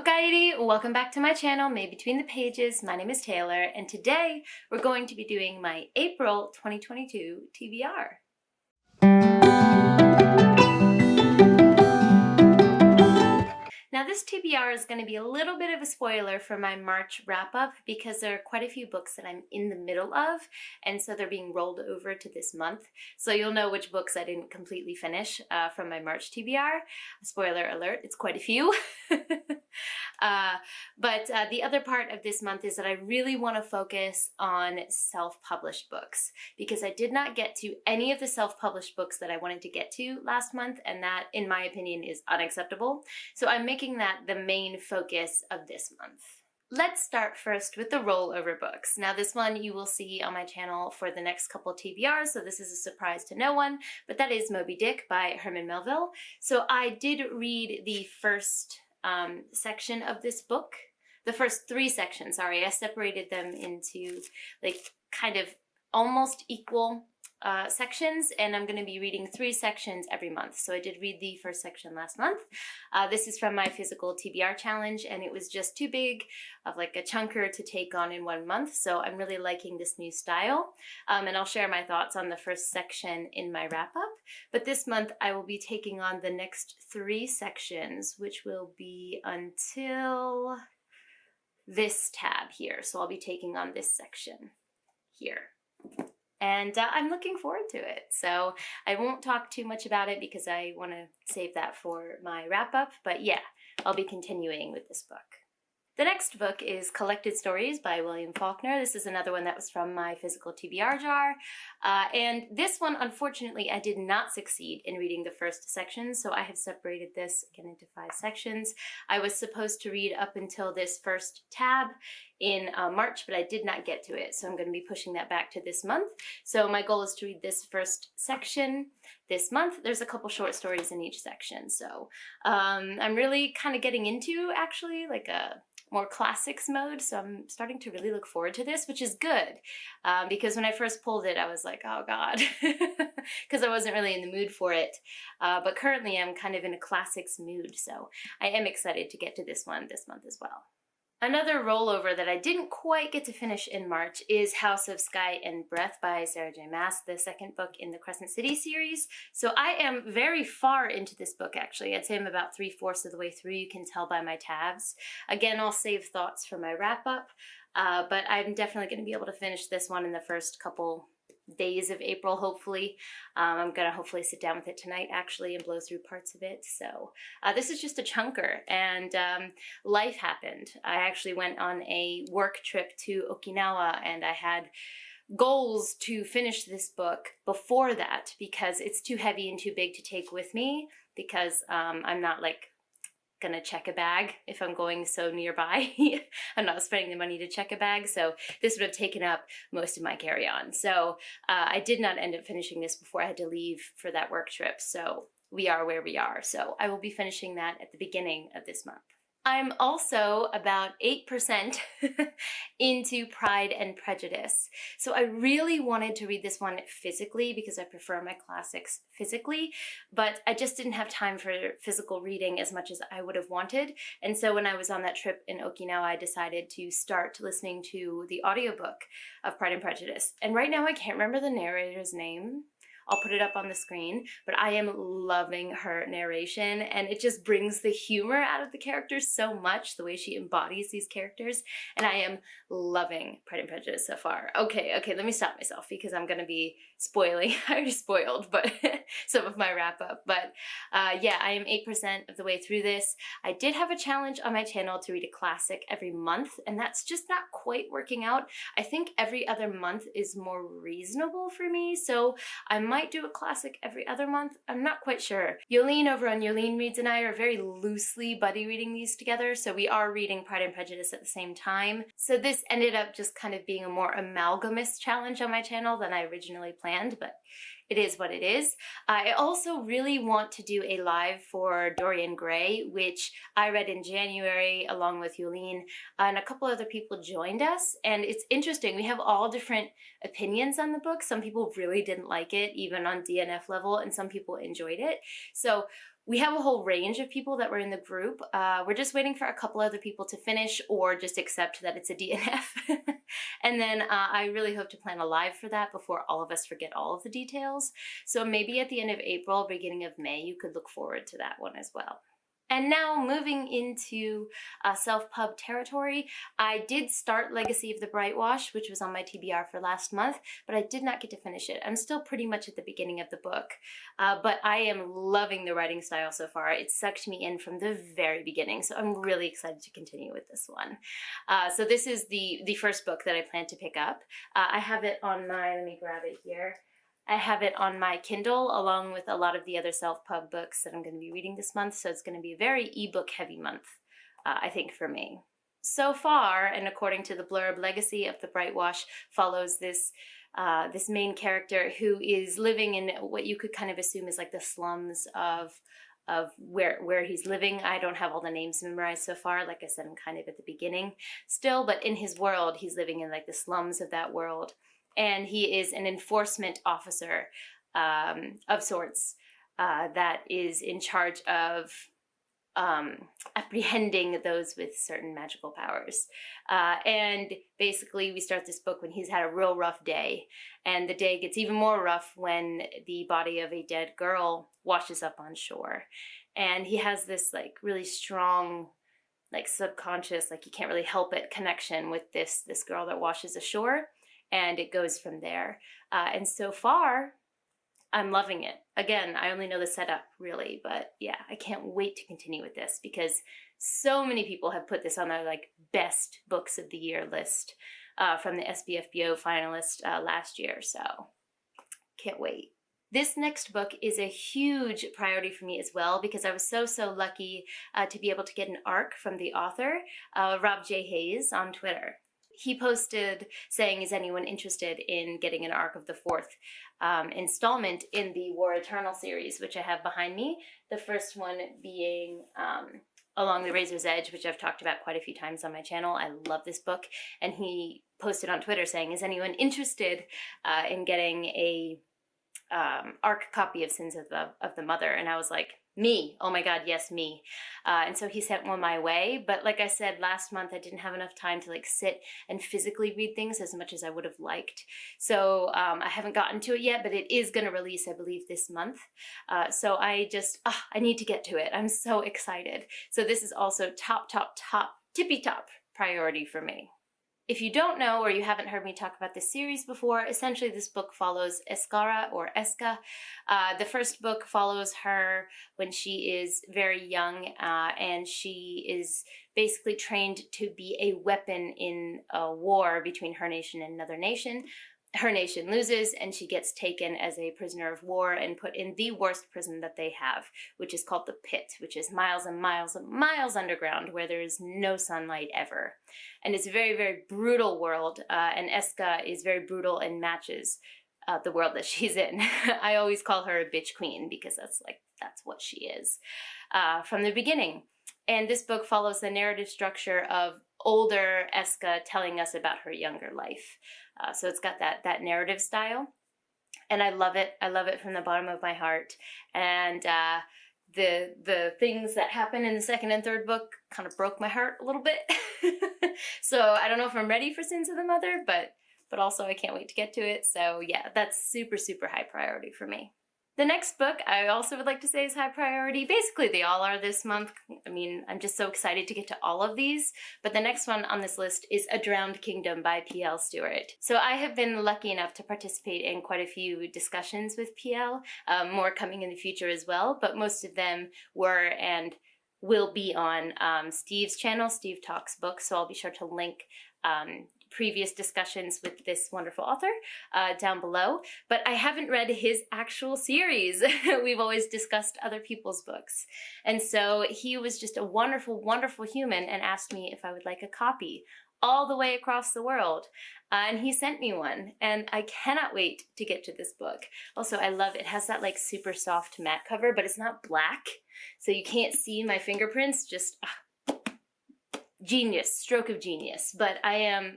Hokairi, welcome back to my channel, May Between the Pages. My name is Taylor, and today we're going to be doing my April 2022 TBR. Now this TBR is going to be a little bit of a spoiler for my March wrap-up because there are quite a few books that I'm in the middle of, and so they're being rolled over to this month. So you'll know which books I didn't completely finish from my March TBR. Spoiler alert, it's quite a few. But the other part of this month is that I really want to focus on self-published books because I did not get to any of the self-published books that I wanted to get to last month, and that, in my opinion, is unacceptable. So I'm making that the main focus of this month. Let's start first with the rollover books. Now this one you will see on my channel for the next couple TBRs, so this is a surprise to no one, but that is Moby Dick by Herman Melville. So I did read the first section of this book, the first three sections, sorry. I separated them into like kind of almost equal sections, and I'm going to be reading 3 sections every month. So I did read the first section last month. This is from my physical TBR challenge, and it was just too big of like a chunker to take on in 1 month. So I'm really liking this new style, and I'll share my thoughts on the first section in my wrap-up. But this month I will be taking on the next 3 sections, which will be until this tab here. So I'll be taking on this section here. And I'm looking forward to it. So I won't talk too much about it because I want to save that for my wrap-up. But yeah, I'll be continuing with this book. The next book is Collected Stories by William Faulkner. This is another one that was from my physical TBR jar. And this one, unfortunately, I did not succeed in reading the first section, so I have separated this again into 5 sections. I was supposed to read up until this first tab in March, but I did not get to it, so I'm going to be pushing that back to this month. So my goal is to read this first section this month. There's a couple short stories in each section, so I'm really kind of getting into actually like a more classics mode, so I'm starting to really look forward to this, which is good, because when I first pulled it I was like, oh god, because I wasn't really in the mood for it, but currently I'm kind of in a classics mood, so I am excited to get to this one this month as well. Another rollover that I didn't quite get to finish in March is House of Sky and Breath by Sarah J. Maas, the second book in the Crescent City series. So I am very far into this book, actually. I'd say I'm about 3/4 of the way through. You can tell by my tabs. Again, I'll save thoughts for my wrap-up, but I'm definitely going to be able to finish this one in the first couple days of April, hopefully. I'm gonna hopefully sit down with it tonight actually and blow through parts of it. So this is just a chunker, and life happened. I actually went on a work trip to Okinawa, and I had goals to finish this book before that because it's too heavy and too big to take with me, because I'm not like gonna check a bag if I'm going so nearby. I'm not spending the money to check a bag, so this would have taken up most of my carry-on. So I did not end up finishing this before I had to leave for that work trip, so we are where we are. So I will be finishing that at the beginning of this month. I'm also about 8% into Pride and Prejudice. So I really wanted to read this one physically because I prefer my classics physically, but I just didn't have time for physical reading as much as I would have wanted. And so when I was on that trip in Okinawa, I decided to start listening to the audiobook of Pride and Prejudice. And right now I can't remember the narrator's name. I'll put it up on the screen, but I am loving her narration, and it just brings the humor out of the characters so much, the way she embodies these characters, and I am loving Pride and Prejudice so far. Okay, let me stop myself because I'm gonna be spoiling. I already spoiled, but some of my wrap-up. But yeah, I am 8% of the way through this. I did have a challenge on my channel to read a classic every month, and that's just not quite working out. I think every other month is more reasonable for me, so I might do a classic every other month. I'm not quite sure. Yolene over on Yolene Reads and I are very loosely buddy reading these together, so we are reading Pride and Prejudice at the same time. So this ended up just kind of being a more amalgamous challenge on my channel than I originally planned, but it is what it is. I also really want to do a live for Dorian Gray, which I read in January along with Yulene, and a couple other people joined us. And it's interesting, we have all different opinions on the book. Some people really didn't like it, even on DNF level, and some people enjoyed it. So We have a whole range of people that were in the group. We're just waiting for a couple other people to finish or just accept that it's a DNF. And then I really hope to plan a live for that before all of us forget all of the details. So maybe at the end of April, beginning of May, you could look forward to that one as well. And now moving into self-pub territory, I did start Legacy of the Brightwash, which was on my TBR for last month, but I did not get to finish it. I'm still pretty much at the beginning of the book, but I am loving the writing style so far. It sucked me in from the very beginning, so I'm really excited to continue with this one. So this is the first book that I plan to pick up. I have it on my, let me grab it here. I have it on my Kindle along with a lot of the other self-pub books that I'm going to be reading this month, so it's going to be a very ebook heavy month, I think, for me. So far, and according to the blurb, Legacy of the Brightwash follows this main character who is living in what you could kind of assume is like the slums of where he's living. I don't have all the names memorized so far. Like I said, I'm kind of at the beginning still, but in his world, he's living in like the slums of that world. And he is an enforcement officer of sorts that is in charge of apprehending those with certain magical powers. And basically we start this book when he's had a real rough day. And the day gets even more rough when the body of a dead girl washes up on shore. And he has this like really strong, like subconscious, like you can't really help it connection with this girl that washes ashore. And it goes from there. And so far, I'm loving it. Again, I only know the setup, really, but yeah, I can't wait to continue with this because so many people have put this on their like best books of the year list from the SBFBO finalist last year, so can't wait. This next book is a huge priority for me as well because I was so lucky to be able to get an arc from the author, Rob J. Hayes, on Twitter. He posted saying, is anyone interested in getting an arc of the fourth installment in the War Eternal series, which I have behind me. The first one being Along the Razor's Edge, which I've talked about quite a few times on my channel. I love this book. And he posted on Twitter saying, is anyone interested in getting a arc copy of Sins of the Mother? And I was like, me. Oh my God, yes, me. And so he sent one my way. But like I said, last month I didn't have enough time to like sit and physically read things as much as I would have liked. So I haven't gotten to it yet, but it is going to release, I believe, this month. So I need to get to it. I'm so excited. So this is also top, tippy top priority for me. If you don't know or you haven't heard me talk about this series before, essentially this book follows Escara or Eska. The first book follows her when she is very young and she is basically trained to be a weapon in a war between her nation and another nation. Her nation loses and she gets taken as a prisoner of war and put in the worst prison that they have, which is called the Pit, which is miles and miles and miles underground where there is no sunlight ever. And it's a very brutal world, and Eska is very brutal and matches the world that she's in. I always call her a bitch queen because that's what she is from the beginning. And this book follows the narrative structure of older Eska telling us about her younger life. So it's got that narrative style, and I love it. I love it from the bottom of my heart. And the things that happen in the second and third book kind of broke my heart a little bit. So I don't know if I'm ready for Sins of the Mother, but also I can't wait to get to it. So yeah, that's super high priority for me. The next book I also would like to say is high priority. Basically, they all are this month. I mean, I'm just so excited to get to all of these. But the next one on this list is A Drowned Kingdom by P.L. Stuart. So I have been lucky enough to participate in quite a few discussions with P.L., more coming in the future as well, but most of them were and will be on Steve's channel, Steve Talks Books, so I'll be sure to link previous discussions with this wonderful author down below, but I haven't read his actual series. We've always discussed other people's books. And so he was just a wonderful human and asked me if I would like a copy all the way across the world. And he sent me one, and I cannot wait to get to this book. Also, I love it. It has that like super soft matte cover, but it's not black, so you can't see my fingerprints. Just genius, stroke of genius. But I'm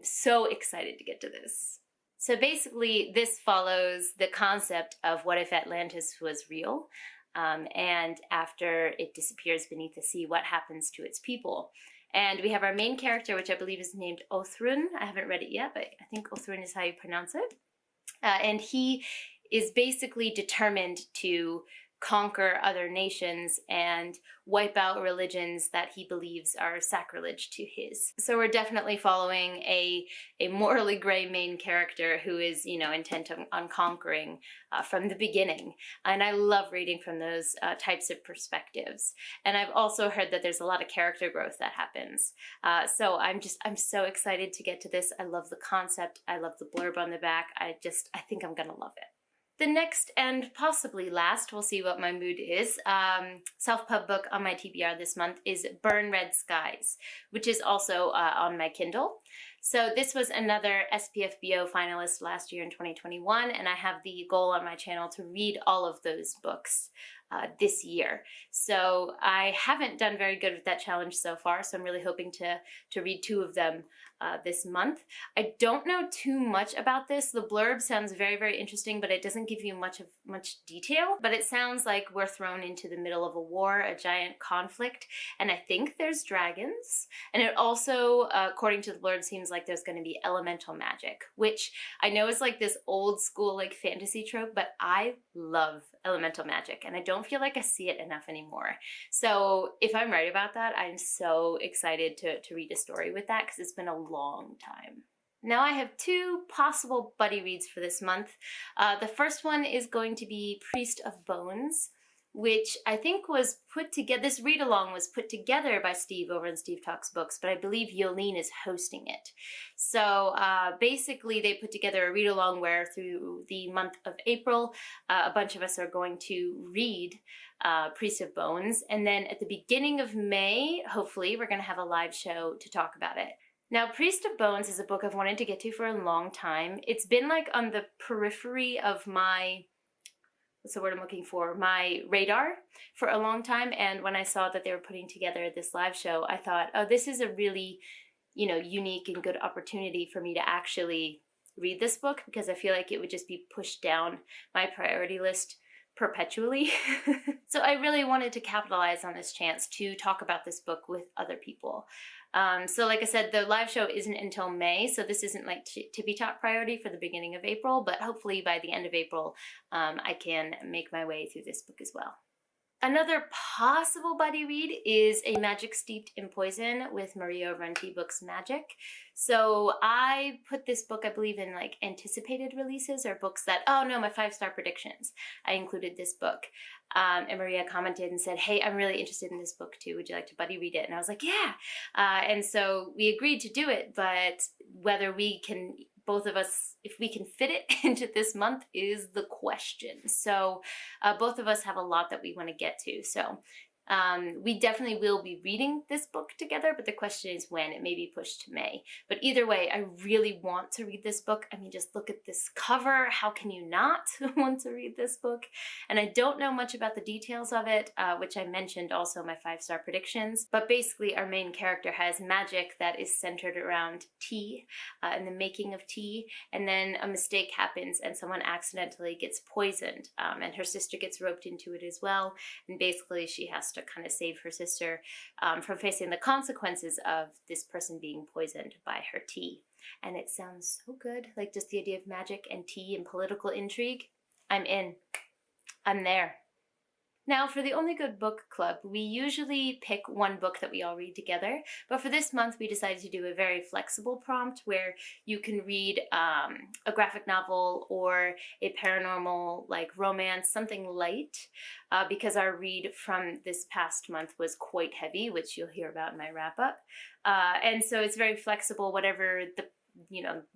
so excited to get to this. So basically, this follows the concept of what if Atlantis was real. and after it disappears beneath the sea, what happens to its people. And we have our main character, which I believe is named Othrun. I haven't read it yet, but I think Othrun is how you pronounce it. And he is basically determined to conquer other nations and wipe out religions that he believes are sacrilege to his. So we're definitely following a morally gray main character who is, intent on conquering from the beginning. And I love reading from those types of perspectives. And I've also heard that there's a lot of character growth that happens. So I'm so excited to get to this. I love the concept. I love the blurb on the back. I think I'm gonna love it. The next and possibly last, we'll see what my mood is, self-pub book on my TBR this month is Burn Red Skies, which is also on my Kindle. So this was another SPFBO finalist last year in 2021, and I have the goal on my channel to read all of those books this year. So I haven't done very good with that challenge so far, so I'm really hoping to read 2 of them this month. I don't know too much about this. The blurb sounds very, very interesting, but it doesn't give you much detail. But it sounds like we're thrown into the middle of a war, a giant conflict, and I think there's dragons. And it also, according to the blurb, seems like there's going to be elemental magic, which I know is like this old school like fantasy trope, but I love elemental magic, and I don't feel like I see it enough anymore. So if I'm right about that, I'm so excited to read a story with that, because it's been a long time. Now I have 2 possible buddy reads for this month. The first one is going to be Priest of Bones, which I think was put together, this read-along was put together by Steve over in Steve Talks Books, but I believe Yolene is hosting it. So basically they put together a read-along where through the month of April, a bunch of us are going to read Priest of Bones, and then at the beginning of May, hopefully, we're going to have a live show to talk about it. Now, Priest of Bones is a book I've wanted to get to for a long time. It's been like on the periphery of my, what's the word I'm looking for, my radar for a long time, and when I saw that they were putting together this live show, I thought, oh, this is a really, unique and good opportunity for me to actually read this book, because I feel like it would just be pushed down my priority list perpetually. So I really wanted to capitalize on this chance to talk about this book with other people. So like I said, the live show isn't until May, so this isn't like tippy top priority for the beginning of April, but hopefully by the end of April, I can make my way through this book as well. Another possible buddy read is A Magic Steeped in Poison with Maria over on T-Books Magic. So I put this book, I believe, in like anticipated releases or books that, oh no, my 5-star predictions. I included this book. And Maria commented and said, hey, I'm really interested in this book too. Would you like to buddy read it? And I was like, yeah. And so we agreed to do it, but whether we can, both of us, if we can fit it into this month is the question. So both of us have a lot that we want to get to. So we definitely will be reading this book together, but the question is when. It may be pushed to May. But either way, I really want to read this book. I mean, just look at this cover. How can you not want to read this book? And I don't know much about the details of it, which I mentioned also in my 5-star predictions. But basically, our main character has magic that is centered around tea and the making of tea. And then a mistake happens and someone accidentally gets poisoned. And her sister gets roped into it as well. And basically, she has to kind of save her sister from facing the consequences of this person being poisoned by her tea. And it sounds so good, like just the idea of magic and tea and political intrigue. I'm in. I'm there. Now, for the Only Good Book Club, we usually pick one book that we all read together, but for this month we decided to do a very flexible prompt where you can read a graphic novel or a paranormal like romance, something light, because our read from this past month was quite heavy, which you'll hear about in my wrap-up. And so it's very flexible, whatever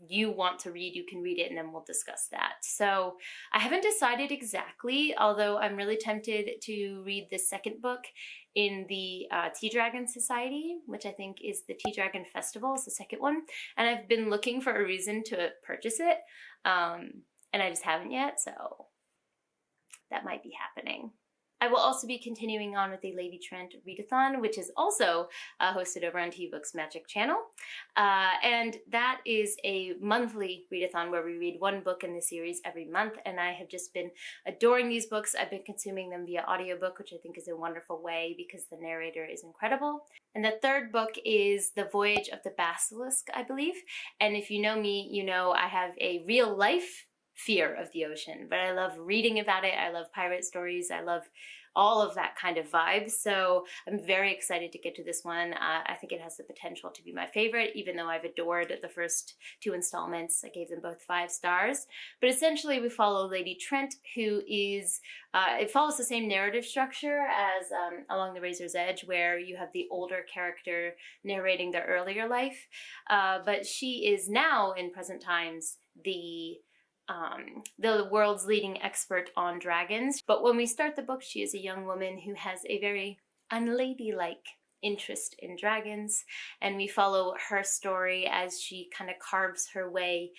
you want to read, you can read it, and then we'll discuss that. So I haven't decided exactly, although I'm really tempted to read the second book in the Tea Dragon Society, which I think is the Tea Dragon Festival, is the second one. And I've been looking for a reason to purchase it, and I just haven't yet, so that might be happening. I will also be continuing on with the Lady Trent readathon, which is also hosted over on T-Book's Magic channel. And that is a monthly readathon where we read one book in the series every month, and I have just been adoring these books. I've been consuming them via audiobook, which I think is a wonderful way because the narrator is incredible. And the third book is The Voyage of the Basilisk, I believe. And if you know me, you know I have a real life fear of the ocean, but I love reading about it. I love pirate stories. I love all of that kind of vibe. So I'm very excited to get to this one. I think it has the potential to be my favorite, even though I've adored the first 2 installments. I gave them both 5 stars. But essentially we follow Lady Trent, who is, it follows the same narrative structure as Along the Razor's Edge, where you have the older character narrating their earlier life. But she is now, in present times, the world's leading expert on dragons. But when we start the book, she is a young woman who has a very unladylike interest in dragons, and we follow her story as she kind of carves her way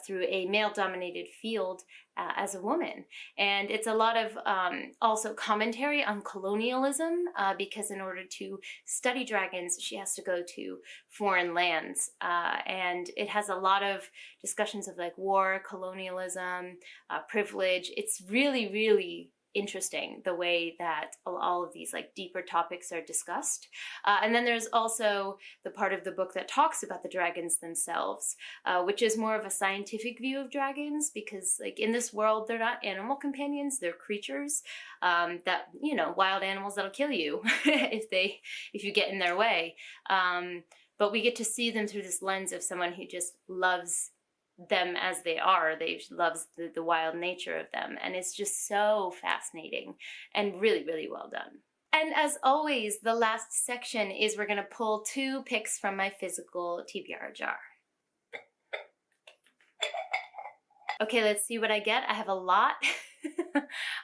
through a male-dominated field as a woman. And it's a lot of also commentary on colonialism, because in order to study dragons, she has to go to foreign lands. And it has a lot of discussions of like war, colonialism, privilege. It's really, really interesting the way that all of these like deeper topics are discussed. And then there's also the part of the book that talks about the dragons themselves, which is more of a scientific view of dragons, because like in this world, they're not animal companions, they're creatures that, you know, wild animals that'll kill you if you get in their way. But we get to see them through this lens of someone who just loves them as they are. They loves the wild nature of them, and it's just so fascinating and really, really well done. And as always, the last section is we're going to pull 2 picks from my physical TBR jar. Okay, let's see what I get. I have a lot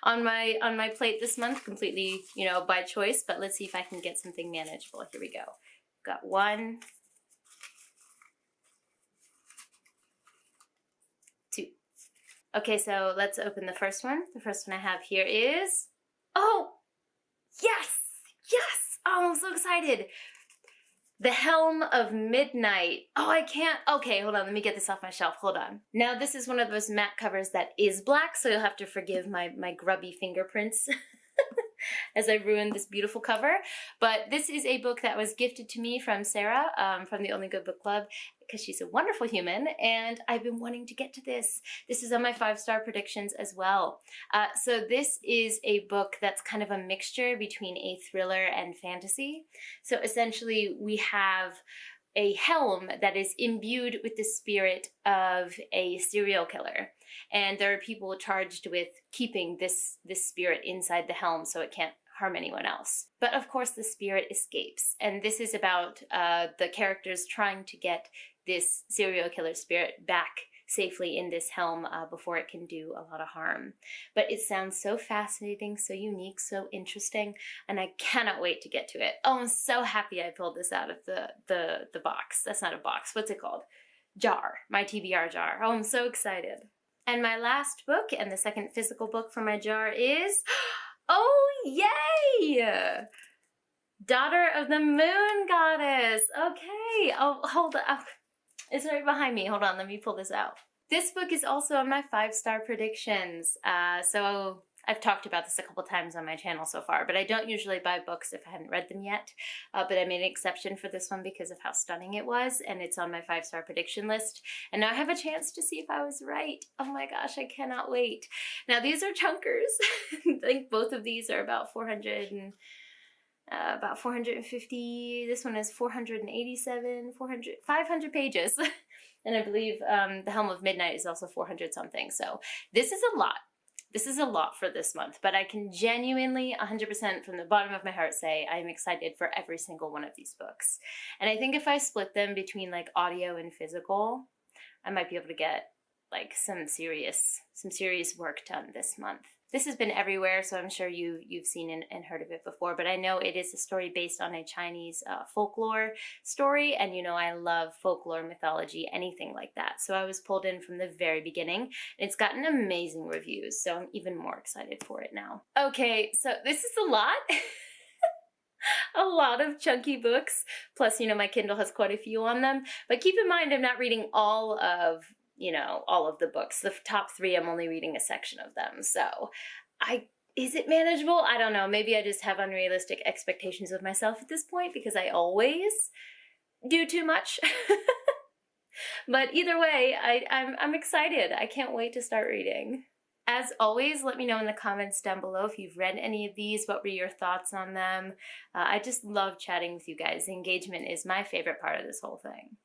on my plate this month, completely, you know, by choice, but let's see if I can get something manageable. Here we go. Got 1, 2. Okay, so let's open the first one. The first one I have here is, oh, yes, yes. Oh, I'm so excited. The Helm of Midnight. Oh, I can't. Okay, hold on. Let me get this off my shelf. Hold on. Now, this is one of those matte covers that is black, so you'll have to forgive my grubby fingerprints as I ruined this beautiful cover. But this is a book that was gifted to me from Sarah from the Only Good Book Club, because she's a wonderful human, and I've been wanting to get to this. This is on my 5-star predictions as well. So this is a book that's kind of a mixture between a thriller and fantasy. So essentially we have a helm that is imbued with the spirit of a serial killer. And there are people charged with keeping this spirit inside the helm so it can't harm anyone else. But of course the spirit escapes. And this is about the characters trying to get this serial killer spirit back safely in this helm before it can do a lot of harm. But it sounds so fascinating, so unique, so interesting, and I cannot wait to get to it. Oh, I'm so happy I pulled this out of the box. That's not a box. What's it called? Jar. My TBR jar. Oh, I'm so excited. And my last book, and the second physical book from my jar is, oh, yay! Daughter of the Moon Goddess. Okay. Oh, hold on. Oh, it's right behind me. Hold on. Let me pull this out. This book is also on my 5-star predictions. So I've talked about this a couple times on my channel so far, but I don't usually buy books if I haven't read them yet. But I made an exception for this one because of how stunning it was, and it's on my 5-star prediction list. And now I have a chance to see if I was right. Oh my gosh, I cannot wait. Now these are chunkers. I think both of these are about 450. This one is 487, 500 pages. And I believe the Helm of Midnight is also 400 something. So this is a lot. This is a lot for this month, but I can genuinely 100% from the bottom of my heart say I'm excited for every single one of these books. And I think if I split them between like audio and physical, I might be able to get like some serious work done this month. This has been everywhere, so I'm sure you've seen and heard of it before, but I know it is a story based on a Chinese folklore story, and you know I love folklore, mythology, anything like that. So I was pulled in from the very beginning, and it's gotten amazing reviews, so I'm even more excited for it now. Okay, so this is a lot. A lot of chunky books, plus, you know, my Kindle has quite a few on them, but keep in mind I'm not reading all of the books. The top 3, I'm only reading a section of them, so is it manageable? I don't know. Maybe I just have unrealistic expectations of myself at this point because I always do too much. But either way, I'm excited. I can't wait to start reading. As always, let me know in the comments down below if you've read any of these. What were your thoughts on them? I just love chatting with you guys. The engagement is my favorite part of this whole thing.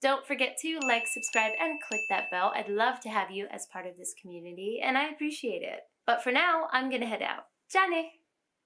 Don't forget to like, subscribe, and click that bell. I'd love to have you as part of this community, and I appreciate it. But for now, I'm gonna head out. Ciao!